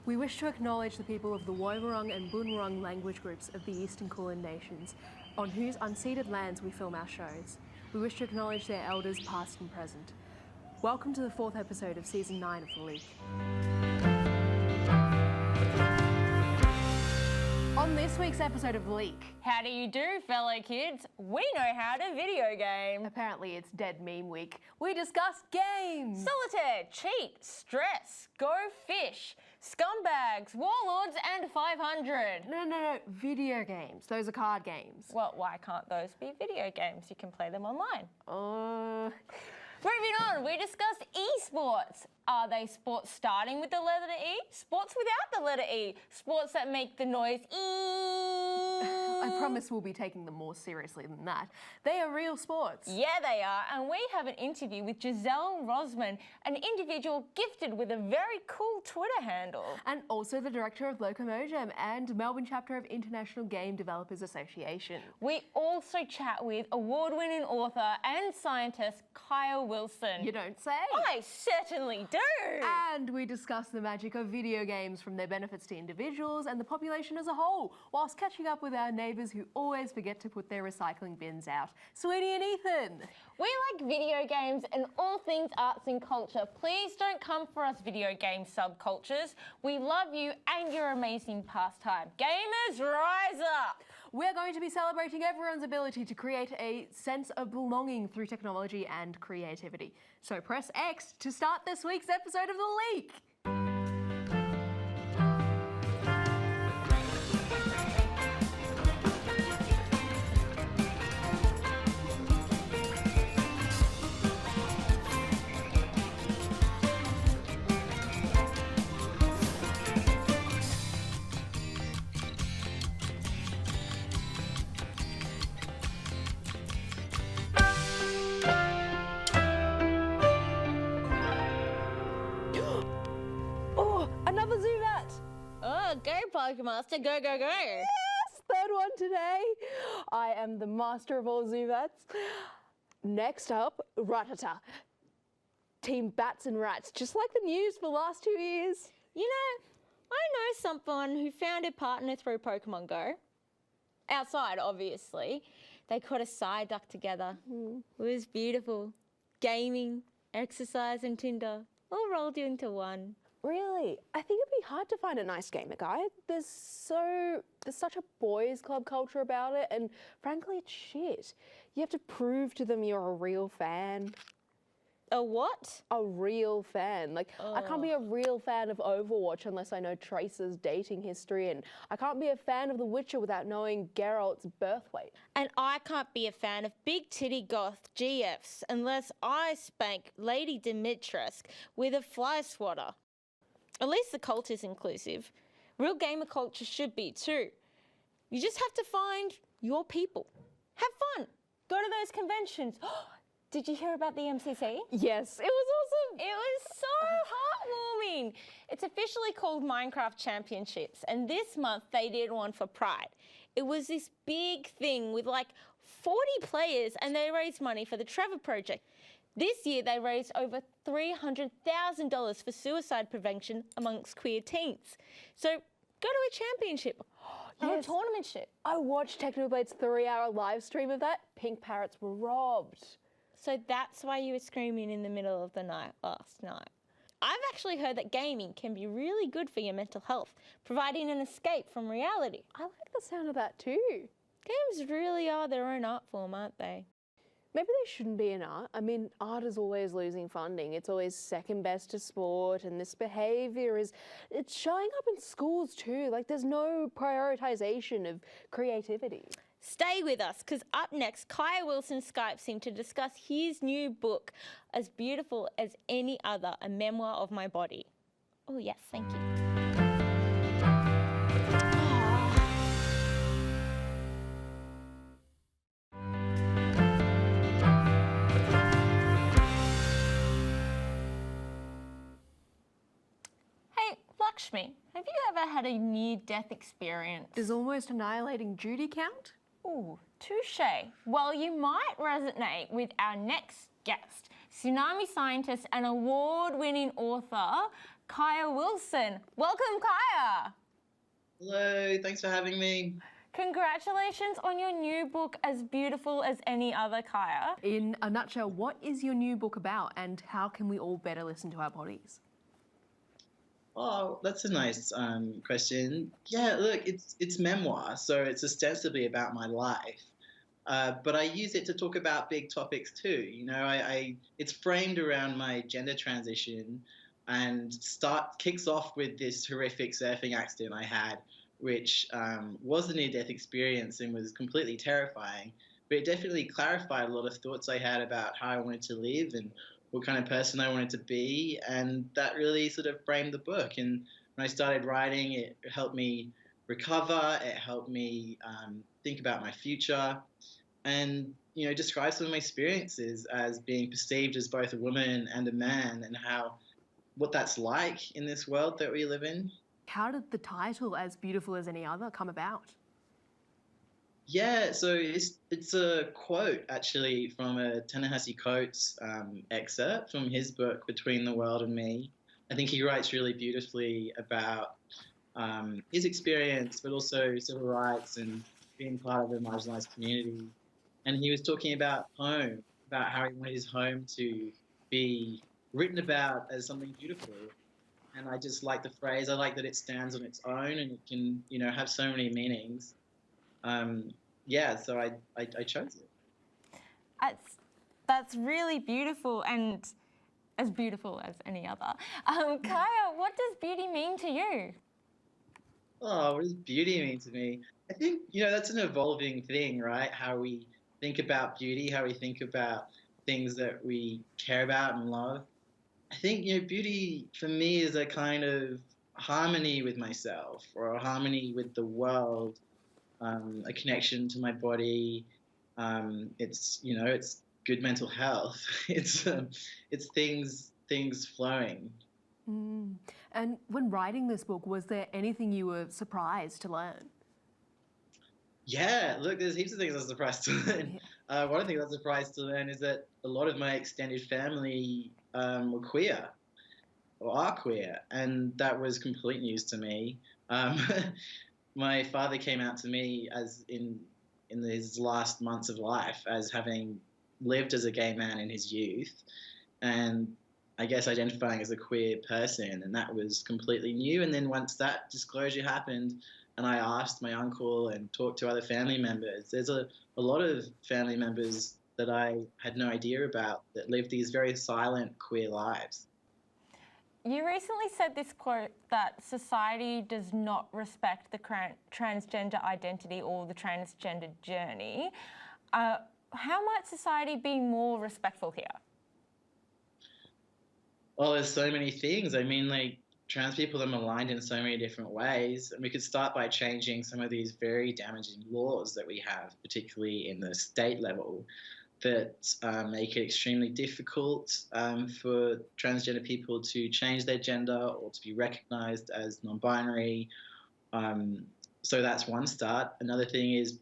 We wish to acknowledge the people of the Woiwurrung and Boonwurrung language groups of the Eastern Kulin Nations, on whose unceded lands we film our shows. We wish to acknowledge their elders past and present. Welcome to the 4th episode of Season 9 of The Leak. On this week's episode of The Leak... How do you do, fellow kids? We know how to video game. Apparently it's Dead Meme Week. We discuss games! Solitaire, cheat, stress, go fish, scumbags, warlords and 500. No, video games. Those are card games. Well, why can't those be video games? You can play them online. Moving on, we discussed esports. Are they sports starting with the letter E? Sports without the letter E? Sports that make the noise E? I promise we'll be taking them more seriously than that. They are real sports. Yeah, they are. And we have an interview with Giselle Rosman, an individual gifted with a very cool Twitter handle. And also the director of Locomojam and Melbourne chapter of International Game Developers Association. We also chat with award-winning author and scientist Kyle Wilson. You don't say. I certainly do. And we discuss the magic of video games, from their benefits to individuals and the population as a whole, whilst catching up with our neighbours who always forget to put their recycling bins out. Sweeney and Ethan. We like video games and all things arts and culture. Please don't come for us video game subcultures. We love you and your amazing pastime. Gamers, rise up. We're going to be celebrating everyone's ability to create a sense of belonging through technology and creativity. So press X to start this week's episode of The Leak. Go, Pokemaster, go, go, go. Yes, third one today. I am the master of all Zuvats. Next up, Ratata. Team Bats and Rats, just like the news for the last 2 years. You know, I know someone who found a partner through Pokemon Go. Outside, obviously. They caught a side duck together. It was beautiful. Gaming, exercise and Tinder, all rolled into one. Really? I think it'd be hard to find a nice gamer guy. There's such a boys club culture about it, and frankly it's shit. You have to prove to them you're a real fan. A what? A real fan. Like, I can't be a real fan of Overwatch unless I know Tracer's dating history, and I can't be a fan of The Witcher without knowing Geralt's birth weight. And I can't be a fan of big titty goth GFs unless I spank Lady Dimitrescu with a fly swatter. At least the cult is inclusive. Real gamer culture should be too. You just have to find your people. Have fun. Go to those conventions. Did you hear about the MCC? Yes, it was awesome. It was so heartwarming. It's officially called Minecraft Championships, and this month they did one for Pride. It was this big thing with like 40 players, and they raised money for the Trevor Project. This year, they raised over $300,000 for suicide prevention amongst queer teens. So go to a championship or a tournamentship. I watched Technoblade's 3-hour live stream of that. Pink parrots were robbed. So that's why you were screaming in the middle of the night last night. I've actually heard that gaming can be really good for your mental health, providing an escape from reality. I like the sound of that too. Games really are their own art form, aren't they? Maybe they shouldn't be in art. I mean, art is always losing funding. It's always second best to sport, and this behaviour it's showing up in schools too. Like, there's no prioritisation of creativity. Stay with us, because up next, Kyle Wilson Skypes in to discuss his new book, As Beautiful as Any Other, a memoir of my body. Oh yes, thank you. Lakshmi, have you ever had a near-death experience? Does almost annihilating Judy count? Ooh, touche. Well, you might resonate with our next guest. tsunami scientist and award-winning author, Kaya Wilson. Welcome, Kaya. Hello, thanks for having me. Congratulations on your new book, As Beautiful as Any Other, Kaya. In a nutshell, what is your new book about and how can we all better listen to our bodies? Oh, that's a nice question. Yeah, look, it's memoir, so it's ostensibly about my life, but I use it to talk about big topics too. It's framed around my gender transition, and kicks off with this horrific surfing accident I had, which was a near-death experience and was completely terrifying. But it definitely clarified a lot of thoughts I had about how I wanted to live and what kind of person I wanted to be, and that really sort of framed the book. And when I started writing, it helped me recover. It helped me think about my future, and describe some of my experiences as being perceived as both a woman and a man, and what that's like in this world that we live in. How did the title, As Beautiful as Any Other, come about? Yeah, so it's a quote actually from a Ta-Nehisi Coates excerpt from his book Between the World and Me. I think he writes really beautifully about his experience, but also civil rights and being part of a marginalized community. And he was talking about home, about how he wanted his home to be written about as something beautiful. And I just like the phrase. I like that it stands on its own and it can, have so many meanings. So I chose it. That's really beautiful and as beautiful as any other. Kaya, what does beauty mean to you? Oh, what does beauty mean to me? I think, that's an evolving thing, right? How we think about beauty, how we think about things that we care about and love. I think, beauty for me is a kind of harmony with myself or a harmony with the world, a connection to my body. It's good mental health. It's things flowing. And when writing this book, was there anything you were surprised to learn? Yeah, look, there's heaps of things I was surprised to learn. One of the things I was surprised to learn is that a lot of my extended family were queer or are queer, and that was complete news to me. My father came out to me as in his last months of life as having lived as a gay man in his youth, and I guess identifying as a queer person, and that was completely new. And then once that disclosure happened, and I asked my uncle and talked to other family members, there's a lot of family members that I had no idea about that live these very silent queer lives. You recently said this quote that society does not respect the transgender identity or the transgender journey. How might society be more respectful here? Well, there's so many things. I mean, like, trans people are maligned in so many different ways. And we could start by changing some of these very damaging laws that we have, particularly in the state level, that make it extremely difficult for transgender people to change their gender or to be recognized as non-binary. So that's one start. Another thing is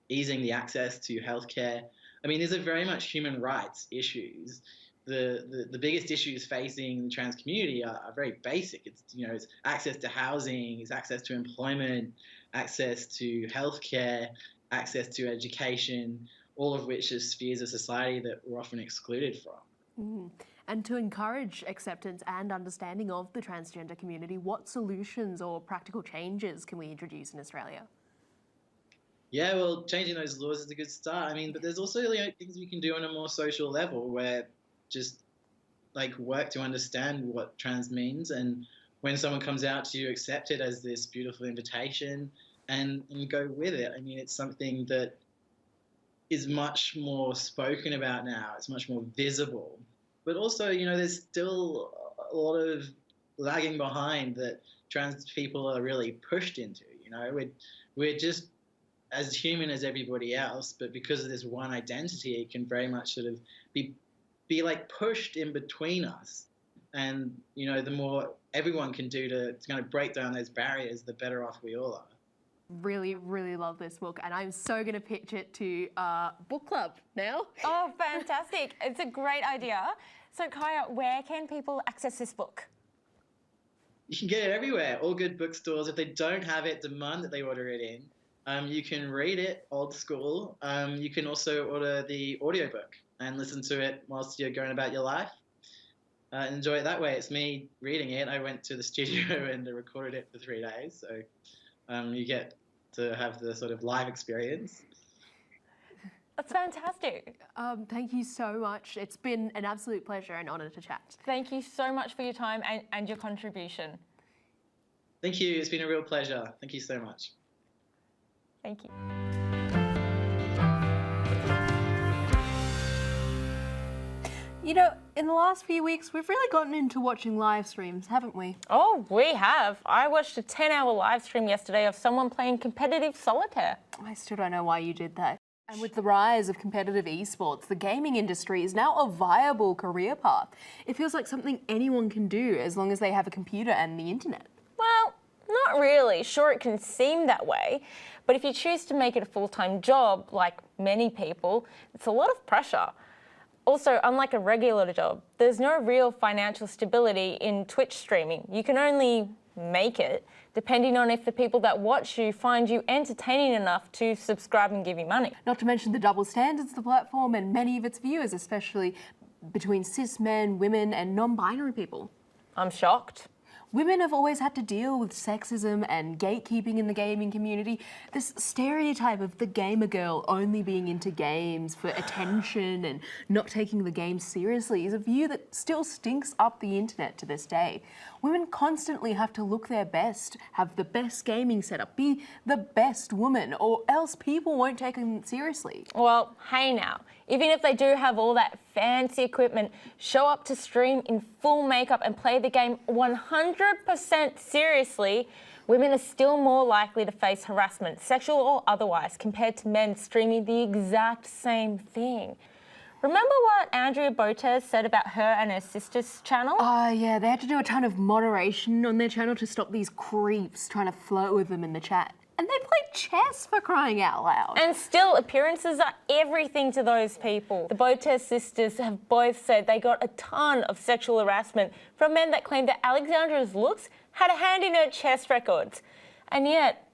easing the access to healthcare. I mean, these are very much human rights issues. The biggest issues facing the trans community are very basic. It's access to housing, it's access to employment, access to healthcare, access to education, all of which are spheres of society that we're often excluded from. And to encourage acceptance and understanding of the transgender community, what solutions or practical changes can we introduce in Australia? Yeah, well, changing those laws is a good start. I mean, but there's also things we can do on a more social level where just like work to understand what trans means, and when someone comes out to you, accept it as this beautiful invitation and go with it. I mean, it's something that is much more spoken about now. It's much more visible. But also, there's still a lot of lagging behind that trans people are really pushed into. We're just as human as everybody else, but because of this one identity, it can very much sort of be like pushed in between us. And, the more everyone can do to kind of break down those barriers, the better off we all are. Really, really love this book, and I'm so going to pitch it to book club now. Oh, fantastic. It's a great idea. So, Kaya, where can people access this book? You can get it everywhere. All good bookstores. If they don't have it, demand that they order it in. You can read it old school. You can also order the audiobook and listen to it whilst you're going about your life. Enjoy it that way. It's me reading it. I went to the studio and recorded it for 3 days. So you get to have the sort of live experience. That's fantastic. Thank you so much. It's been an absolute pleasure and honour to chat. Thank you so much for your time and your contribution. Thank you. It's been a real pleasure. Thank you so much. Thank you. You know, in the last few weeks, we've really gotten into watching live streams, haven't we? Oh, we have. I watched a 10-hour live stream yesterday of someone playing competitive solitaire. I still don't know why you did that. And with the rise of competitive esports, the gaming industry is now a viable career path. It feels like something anyone can do as long as they have a computer and the internet. Well, not really. Sure, it can seem that way. But if you choose to make it a full-time job, like many people, it's a lot of pressure. Also, unlike a regular job, there's no real financial stability in Twitch streaming. You can only make it depending on if the people that watch you find you entertaining enough to subscribe and give you money. Not to mention the double standards of the platform and many of its viewers, especially between cis men, women and non-binary people. I'm shocked. Women have always had to deal with sexism and gatekeeping in the gaming community. This stereotype of the gamer girl only being into games for attention and not taking the game seriously is a view that still stinks up the internet to this day. Women constantly have to look their best, have the best gaming setup, be the best woman, or else people won't take them seriously. Well, hey now, even if they do have all that fancy equipment, show up to stream in full makeup and play the game 100% seriously, women are still more likely to face harassment, sexual or otherwise, compared to men streaming the exact same thing. Remember what Andrea Botez said about her and her sister's channel? Yeah, they had to do a ton of moderation on their channel to stop these creeps trying to flirt with them in the chat. And they played chess, for crying out loud. And still, appearances are everything to those people. The Botez sisters have both said they got a ton of sexual harassment from men that claimed that Alexandra's looks had a hand in her chess records. And yet,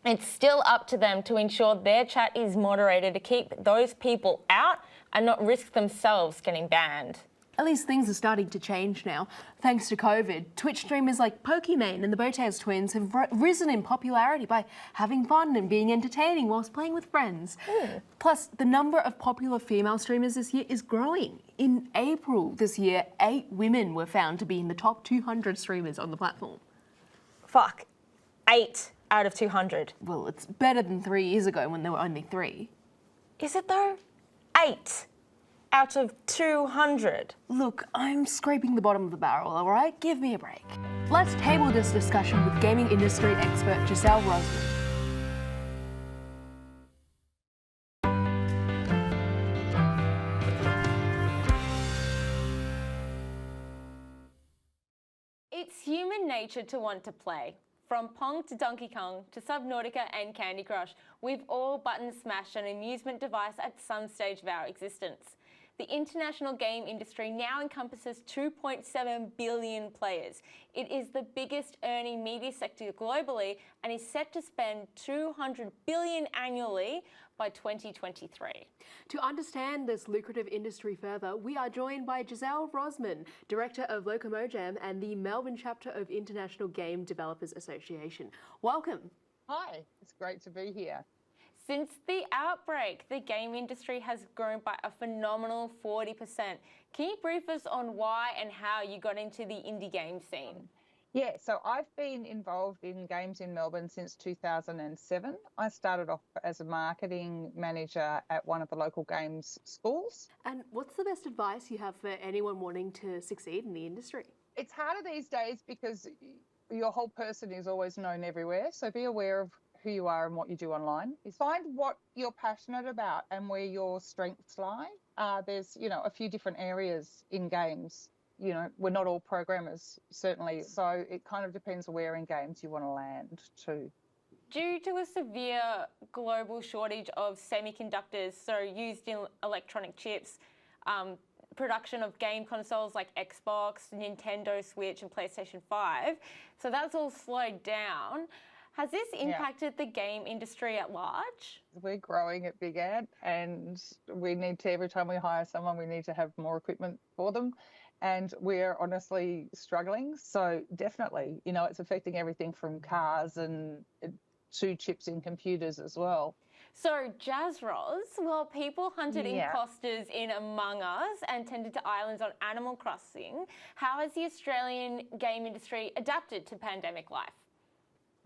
it's still up to them to ensure their chat is moderated to keep those people out and not risk themselves getting banned. At least things are starting to change now. Thanks to COVID, Twitch streamers like Pokimane and the Botez twins have risen in popularity by having fun and being entertaining whilst playing with friends. Plus, the number of popular female streamers this year is growing. In April this year, 8 women were found to be in the top 200 streamers on the platform. Fuck, 8 out of 200. Well, it's better than 3 years ago when there were only 3. Is it though? 8 out of 200. Look, I'm scraping the bottom of the barrel, all right? Give me a break. Let's table this discussion with gaming industry expert Giselle Rosman. It's human nature to want to play. From Pong to Donkey Kong to Subnautica and Candy Crush, we've all button smashed an amusement device at some stage of our existence. The international game industry now encompasses 2.7 billion players. It is the biggest earning media sector globally and is set to spend $200 billion annually by 2023. To understand this lucrative industry further, we are joined by Giselle Rosman, Director of Locomojam and the Melbourne chapter of International Game Developers Association. Welcome. Hi, it's great to be here. Since the outbreak, the game industry has grown by a phenomenal 40%. Can you brief us on why and how you got into the indie game scene? Yeah, so I've been involved in games in Melbourne since 2007. I started off as a marketing manager at one of the local games schools. And what's the best advice you have for anyone wanting to succeed in the industry? It's harder these days because your whole person is always known everywhere, so be aware of who you are and what you do online. Is find what you're passionate about and where your strengths lie. There's, a few different areas in games. We're not all programmers, certainly. So it kind of depends where in games you want to land too. due to a severe global shortage of semiconductors, so used in electronic chips, production of game consoles like Xbox, Nintendo Switch and PlayStation 5. So that's all slowed down. Has this impacted the game industry at large? We're growing at Big Ant, and we need to, every time we hire someone, we need to have more equipment for them. And we're honestly struggling. So definitely, you know, it's affecting everything from cars and to chips in computers as well. So, Jazroz, while people hunted imposters in Among Us and tended to islands on Animal Crossing, how has the Australian game industry adapted to pandemic life?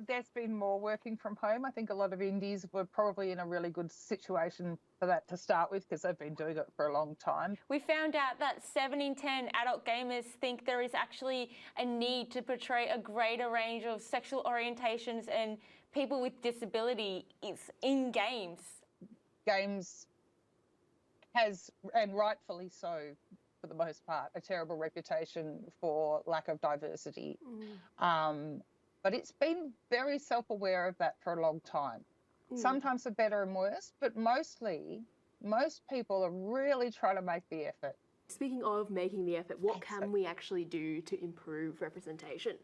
There's been more working from home. I think a lot of indies were probably in a really good situation for that to start with because they've been doing it for a long time. We found out that 7 in 10 adult gamers think there is actually a need to portray a greater range of sexual orientations and people with disabilities in games. Games has, and rightfully so for the most part, a terrible reputation for lack of diversity. But it's been very self-aware of that for a long time. Sometimes for better and worse, but mostly, most people are really trying to make the effort. Speaking of making the effort, what can we actually do to improve representation?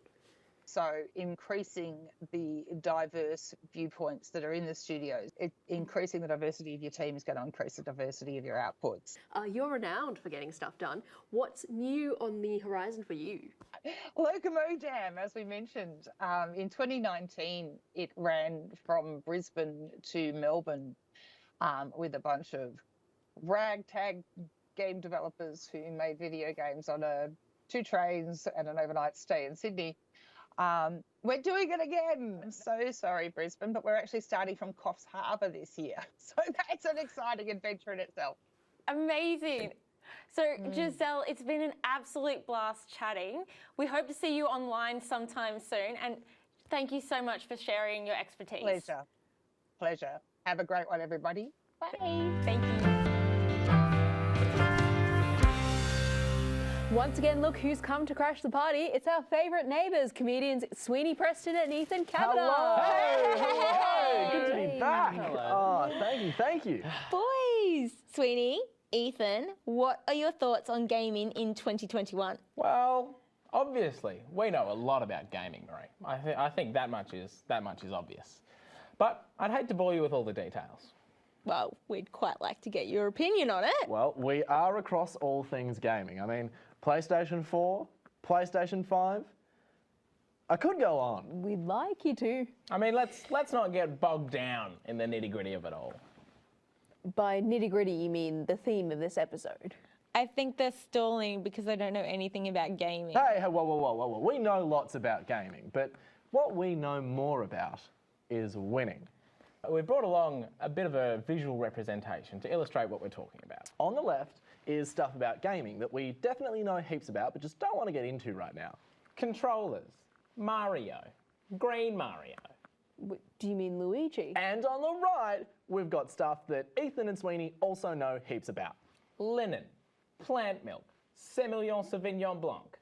So increasing the diverse viewpoints that are in the studios, increasing the diversity of your team is going to increase the diversity of your outputs. You're renowned for getting stuff done. What's new on the horizon for you? Locomo Dam, as we mentioned, in 2019, it ran from Brisbane to Melbourne with a bunch of ragtag game developers who made video games on 2 trains and an overnight stay in Sydney. We're doing it again. I'm so sorry, Brisbane, but we're actually starting from Coffs Harbour this year. So that's an exciting adventure in itself. Amazing. So, Giselle, it's been an absolute blast chatting. We hope to see you online sometime soon. And thank you so much for sharing your expertise. Pleasure. Pleasure. Have a great one, everybody. Bye. Thank you. Once again, look who's come to crash the party. It's our favourite neighbours, comedians Sweeney Preston and Ethan Kavanagh. Hello! Hey! Good to be back. Oh, thank you. Boys, Sweeney, Ethan, what are your thoughts on gaming in 2021? Well, obviously, we know a lot about gaming, Marie. I think that much is obvious. But I'd hate to bore you with all the details. Well, we'd quite like to get your opinion on it. Well, we are across all things gaming. I mean, PlayStation 4, PlayStation 5. I could go on. We'd like you to. I mean, let's not get bogged down in the nitty-gritty of it all. By nitty-gritty, you mean the theme of this episode? I think they're stalling because I don't know anything about gaming. Hey, whoa. We know lots about gaming, but what we know more about is winning. We've brought along a bit of a visual representation to illustrate what we're talking about. On the left is stuff about gaming that we definitely know heaps about, but just don't want to get into right now. Controllers, Mario, Green Mario. Do you mean Luigi? And on the right, we've got stuff that Ethan and Sweeney also know heaps about. Linen, plant milk, Semillon Sauvignon Blanc.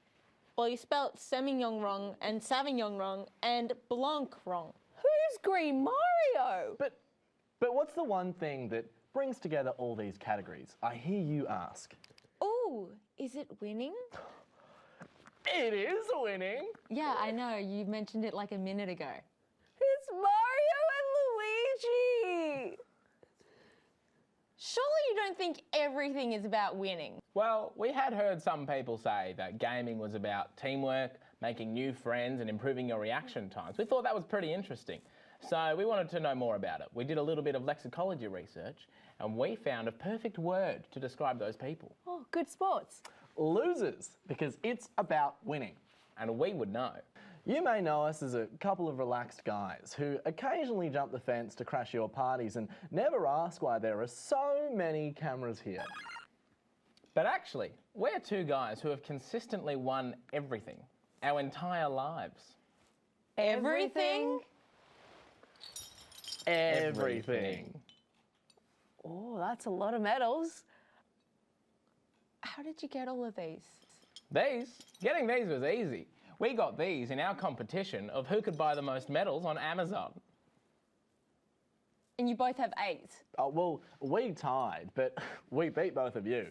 Well, you spelt Semillon wrong and Sauvignon wrong and Blanc wrong. Who's Green Mario? But what's the one thing that brings together all these categories? I hear you ask. Oh, is it winning? It is winning. Yeah, I know. You mentioned it like a minute ago. It's Mario and Luigi! Surely you don't think everything is about winning? Well, we had heard some people say that gaming was about teamwork, making new friends and improving your reaction times. We thought that was pretty interesting. So we wanted to know more about it. We did a little bit of lexicology research and we found a perfect word to describe those people. Oh, good sports. Losers, because it's about winning. And we would know. You may know us as a couple of relaxed guys who occasionally jump the fence to crash your parties and never ask why there are so many cameras here. But actually, we're 2 guys who have consistently won everything, our entire lives. Everything? Everything. Oh, that's a lot of medals. How did you get all of these? Getting these was easy. We got these in our competition of who could buy the most medals on Amazon. And you both have 8. Oh, well, we tied, but we beat both of you.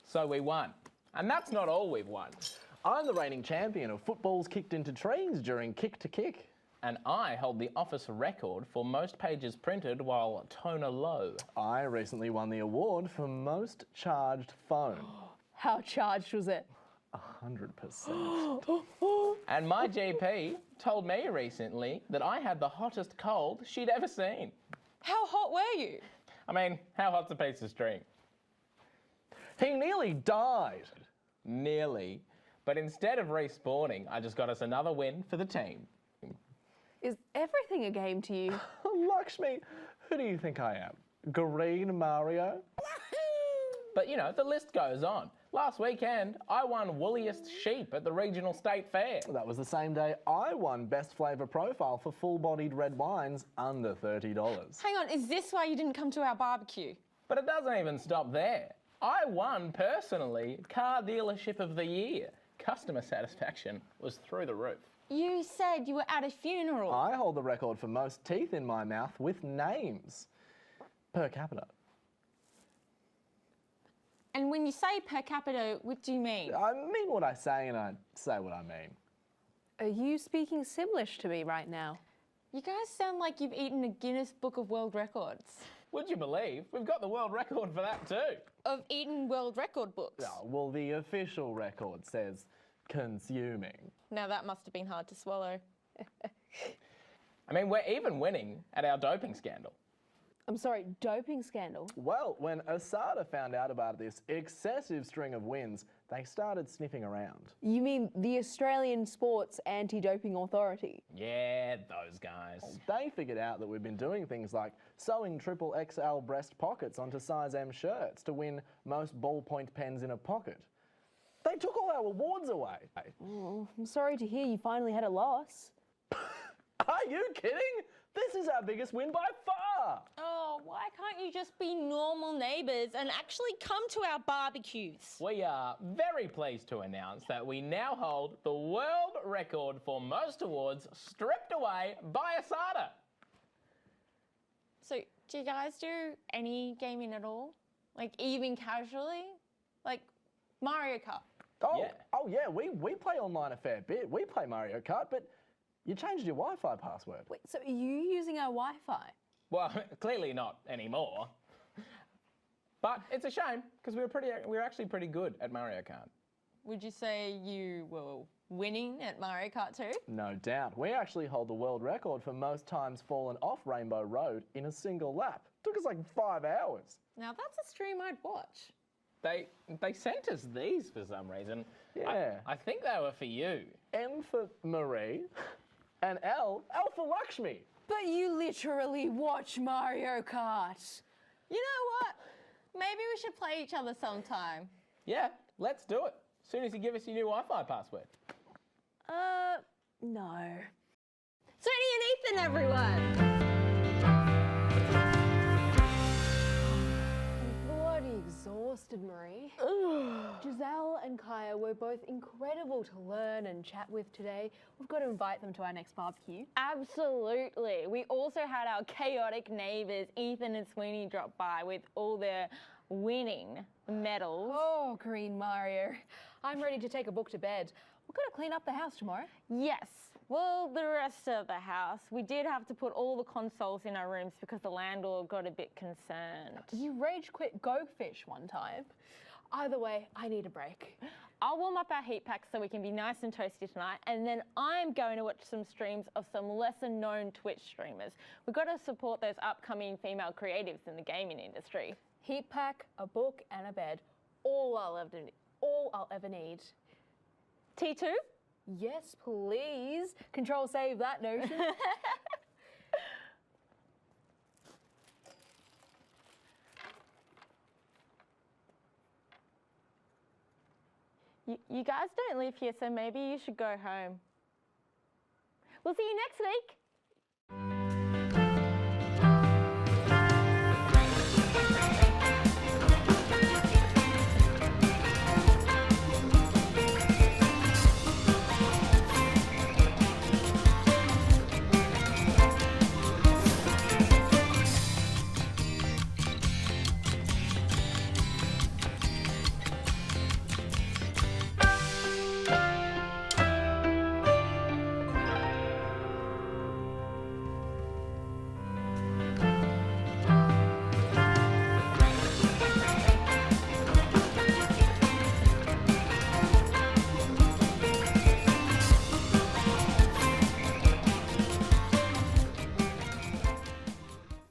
So we won. And that's not all we've won. I'm the reigning champion of footballs kicked into trees during kick to kick. And I hold the office record for most pages printed while toner low. I recently won the award for most charged phone. How charged was it? 100%. And my GP told me recently that I had the hottest cold she'd ever seen. How hot were you? I mean, how hot's a piece of string? He nearly died. Nearly. But instead of respawning, I just got us another win for the team. Is everything a game to you? Lakshmi, who do you think I am? Green Mario? But you know, the list goes on. Last weekend, I won woolliest sheep at the regional state fair. That was the same day I won best flavour profile for full-bodied red wines under $30. Hang on, is this why you didn't come to our barbecue? But it doesn't even stop there. I won personally Car Dealership of the Year. Customer satisfaction was through the roof. You said you were at a funeral. I hold the record for most teeth in my mouth with names per capita. And when you say per capita, what do you mean? I mean what I say and I say what I mean. Are you speaking Simlish to me right now? You guys sound like you've eaten a Guinness Book of World Records. Would you believe? We've got the world record for that too. Of eaten world record books. Oh, well, the official record says consuming. Now that must have been hard to swallow. I mean, we're even winning at our doping scandal. I'm sorry, doping scandal? Well, when Asada found out about this excessive string of wins, they started sniffing around. You mean the Australian Sports Anti-Doping Authority? Yeah, those guys. They figured out that we've been doing things like sewing triple XL breast pockets onto size M shirts to win most ballpoint pens in a pocket. They took all our awards away. Oh, I'm sorry to hear you finally had a loss. Are you kidding? This is our biggest win by far. Oh, why can't you just be normal neighbours and actually come to our barbecues? We are very pleased to announce that we now hold the world record for most awards stripped away by Asada. So, do you guys do any gaming at all? Like, even casually? Like, Mario Kart? Oh yeah, we play online a fair bit. We play Mario Kart, but you changed your Wi-Fi password. Wait, so are you using our Wi-Fi? Well, clearly not anymore. But it's a shame because we were actually pretty good at Mario Kart. Would you say you were winning at Mario Kart too? No doubt. We actually hold the world record for most times fallen off Rainbow Road in a single lap. Took us like 5 hours. Now that's a stream I'd watch. They sent us these for some reason. Yeah. I think they were for you. M for Marie and L for Lakshmi. But you literally watch Mario Kart. You know what? Maybe we should play each other sometime. Yeah, let's do it. As soon as you give us your new Wi-Fi password. No. Sweeney and Ethan, everyone! Bloody exhausted, Marie. Giselle and Kaya were both incredible to learn and chat with today. We've got to invite them to our next barbecue. Absolutely. We also had our chaotic neighbours, Ethan and Sweeney, drop by with all their winning medals. Oh, Green Mario. I'm ready to take a book to bed. We've got to clean up the house tomorrow. Yes. Well, the rest of the house, we did have to put all the consoles in our rooms because the landlord got a bit concerned. You rage quit Go Fish one time. Either way, I need a break. I'll warm up our heat packs so we can be nice and toasty tonight, and then I'm going to watch some streams of some lesser known Twitch streamers. We've got to support those upcoming female creatives in the gaming industry. Heat pack, a book, and a bed. All I'll ever need. T2? Yes, please. Control save that notion. You guys don't live here, so maybe you should go home. We'll see you next week.